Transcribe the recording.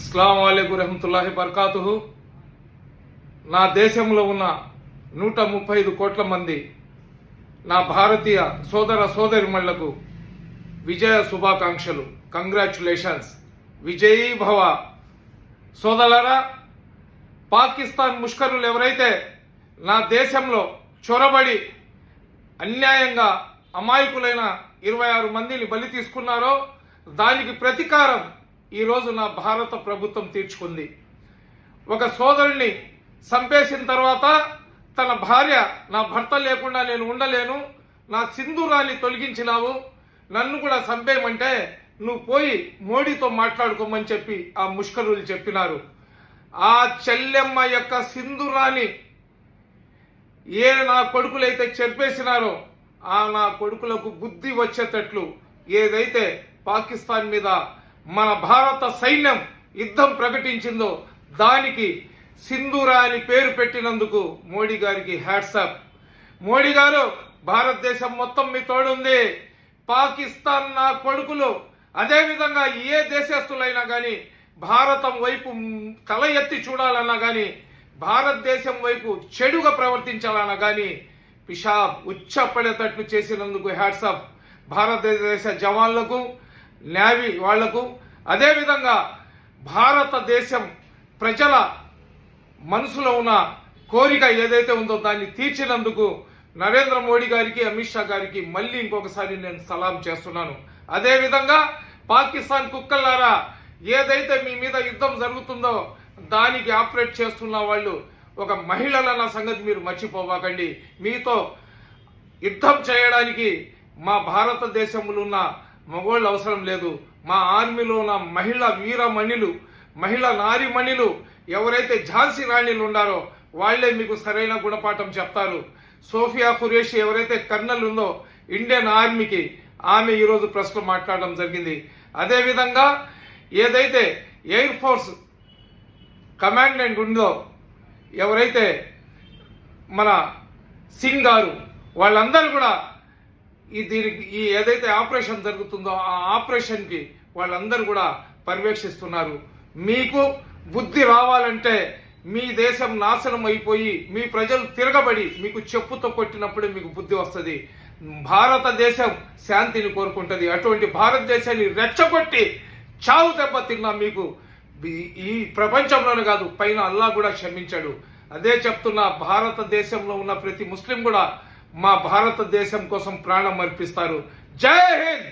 అస్సలాము అలైకుం రహమతుల్లాహి బర్కాతుహు. నా దేశంలో ఉన్న 135 కోట్ల మంది నా భారతీయ సోదర సోదరిమణులకు విజయ శుభాకాంక్షలు. కంగ్రాచ్యులేషన్స్, విజయీ భవ. సోదరులారా, పాకిస్తాన్ ముష్కరులు ఎవరైతే నా దేశంలో చొరబడి అన్యాయంగా అమాయకులైన 26 మందిని బలి తీసుకున్నారో దానికి ప్రతీకారం ఈరోజు నా భారత ప్రభుత్వం తీర్చుకుంది. ఒక సోదరుణ్ణి చంపేసిన తర్వాత తన భార్య, నా భర్త లేకుండా నేను ఉండలేను, నా సింధూరాన్ని తొలగించినావు, నన్ను కూడా చంపేయమంటే నువ్వు పోయి మోడీతో మాట్లాడుకోమని చెప్పి ఆ ముష్కరులు చెప్పినారు. ఆ చెల్లెమ్మ యొక్క సింధూరాన్ని ఏ నా కొడుకులైతే చెరిపేసినారో ఆ నా కొడుకులకు బుద్ధి వచ్చేటట్లు ఏదైతే పాకిస్తాన్ మీద మన భారత సైన్యం యుద్ధం ప్రకటించిందో దానికి సింధూరా అని పేరు పెట్టినందుకు మోడీ గారికి హ్యాట్సాప్. మోడీ గారు, భారతదేశం మొత్తం మీ తోడుంది. పాకిస్తాన్ నా కొడుకులు అదేవిధంగా ఏ దేశస్తులైనా కానీ భారతం వైపు తల ఎత్తి చూడాలన్నా కానీ, భారతదేశం వైపు చెడుగా ప్రవర్తించాలన్నా కానీ పిషాబ్ ఉచ్చపడేటట్లు చేసినందుకు హ్యాట్సాప్. భారతదేశ జవాన్లకు, నేవీ వాళ్లకు, అదేవిధంగా భారతదేశం ప్రజల మనసులో ఉన్న కోరిక ఏదైతే ఉందో దాన్ని తీర్చినందుకు నరేంద్ర మోడీ గారికి, అమిత్ షా గారికి మళ్ళీ ఇంకొకసారి నేను సలాం చేస్తున్నాను. అదేవిధంగా పాకిస్తాన్ కుక్కలారా, ఏదైతే మీ మీద యుద్ధం జరుగుతుందో దానికి ఆపరేట్ చేస్తున్న వాళ్ళు ఒక మహిళలన్న సంగతి మీరు మర్చిపోవాకండి. మీతో యుద్ధం చేయడానికి మా భారతదేశంలో ఉన్న మగోళ్ళు అవసరం లేదు. మా ఆర్మీలో ఉన్న మహిళా వీరమణిలు, మహిళా నారీమణిలు ఎవరైతే ఝాన్సీ రాణిలు ఉన్నారో వాళ్లే మీకు సరైన గుణపాఠం చెప్తారు. సోఫియా ఖురేషి ఎవరైతే కర్నల్ ఉందో ఇండియన్ ఆర్మీకి, ఆమె ఈరోజు ప్రెస్లో మాట్లాడడం జరిగింది. అదేవిధంగా ఏదైతే ఎయిర్ ఫోర్స్ కమాండెంట్ ఉందో ఎవరైతే మన సింగ్ గారు, వాళ్ళందరూ కూడా ఈ ఏదైతే ఆపరేషన్ జరుగుతుందో ఆ ఆపరేషన్కి వాళ్ళందరూ కూడా పర్యవేక్షిస్తున్నారు. మీకు బుద్ధి రావాలంటే మీ దేశం నాశనం అయిపోయి మీ ప్రజలు తిరగబడి మీకు చెప్పుతో కొట్టినప్పుడే మీకు బుద్ధి వస్తుంది. భారతదేశం శాంతిని కోరుకుంటుంది. అటువంటి భారతదేశాన్ని రెచ్చగొట్టి చావు దెబ్బ తిన్నా మీకు ఈ ప్రపంచంలోనే కాదు పైన అల్లా కూడా క్షమించాడు. అదే చెప్తున్నా, భారతదేశంలో ఉన్న ప్రతి ముస్లిం కూడా మా భారతదేశం కోసం ప్రాణం అర్పిస్తారు. జై హింద్.